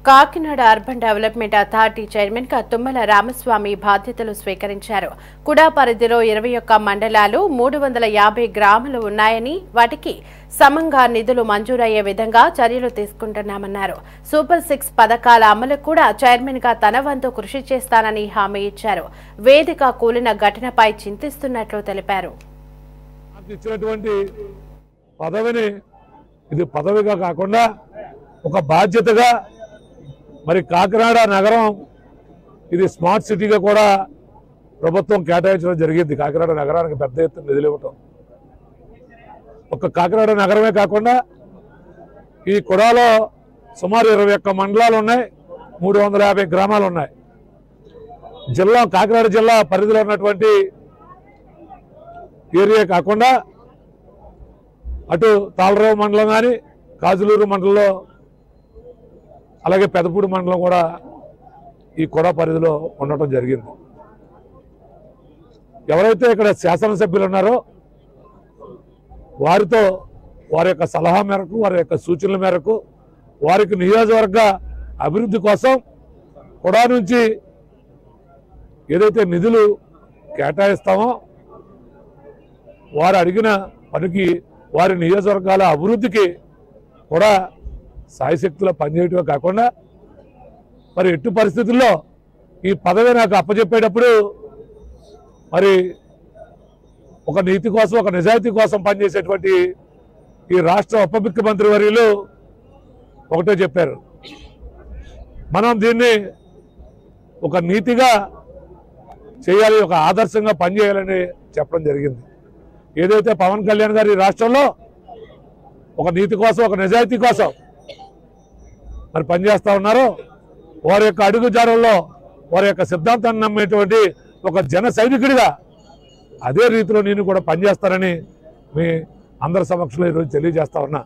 Kakinada urban development authority chairman గా తుమ్మల రామస్వామి బాధ్యతలు స్వీకరించారు. కుడా పరిధిలో 21 మండలాలు 350 గ్రామాలు ఉన్నాయని వాటికి సమంగా నిధులు మంజూరయ్యే విధంగా చర్యలు తీసుకుంటున్నామన్నారు. సూపర్ 6 పథకాల అమలుకు కూడా చైర్మన్ గా తన వంతు కృషి చేస్తానని హామీ ఇచ్చారు. వేదిక కూలిన ఘటనపై చింతిస్తున్నట్లు తెలిపారు. ఇది పదవిగా కాకుండా ఒక బాధ్యతగా మరి కాకినాడ నగరం ఇది స్మార్ట్ సిటీగా కూడా ప్రభుత్వం కేటాయించడం జరిగింది. కాకినాడ నగరానికి పెద్ద ఎత్తున నిధులు ఇవ్వటం ఒక కాకినాడ నగరమే కాకుండా ఈ కుడాలో సుమారు 21 మండలాలు ఉన్నాయి, 350 గ్రామాలు ఉన్నాయి. కాకినాడ జిల్లా పరిధిలో ఉన్నటువంటి ఏరియా కాకుండా అటు తాళరావు మండలం కానీ కాజులూరు మండలంలో అలాగే పెదపూడి మండలం కూడా ఈ కుడా పరిధిలో ఉండటం జరిగింది. ఎవరైతే ఇక్కడ శాసనసభ్యులు ఉన్నారో వారితో వారి యొక్క సలహా మేరకు వారి యొక్క సూచనల మేరకు వారికి నియోజకవర్గ అభివృద్ధి కోసం కుడా నుంచి ఏదైతే నిధులు కేటాయిస్తామో వారు అడిగిన పనికి వారి నియోజకవర్గాల అభివృద్ధికి కూడా సాయశక్తిలో పనిచేయటమే కాకుండా మరి ఎట్టి పరిస్థితుల్లో ఈ పదవి నాకు అప్పచెప్పేటప్పుడు మరి ఒక నీతి కోసం ఒక నిజాయితీ కోసం పనిచేసేటువంటి ఈ రాష్ట్ర ఉప ముఖ్యమంత్రి వర్యులు ఒకటే చెప్పారు, మనం దీన్ని ఒక నీతిగా చేయాలి, ఒక ఆదర్శంగా పనిచేయాలని చెప్పడం జరిగింది. ఏదైతే పవన్ కళ్యాణ్ గారు ఈ రాష్ట్రంలో ఒక నీతి కోసం ఒక నిజాయితీ కోసం మరి పనిచేస్తూ ఉన్నారో వారి యొక్క అడుగుజాడల్లో వారి యొక్క సిద్ధాంతాన్ని నమ్మేటువంటి ఒక జన సైనికుడిగా అదే రీతిలో నేను కూడా పనిచేస్తానని మీ అందరి సమక్షంలో ఈరోజు తెలియజేస్తా ఉన్నా.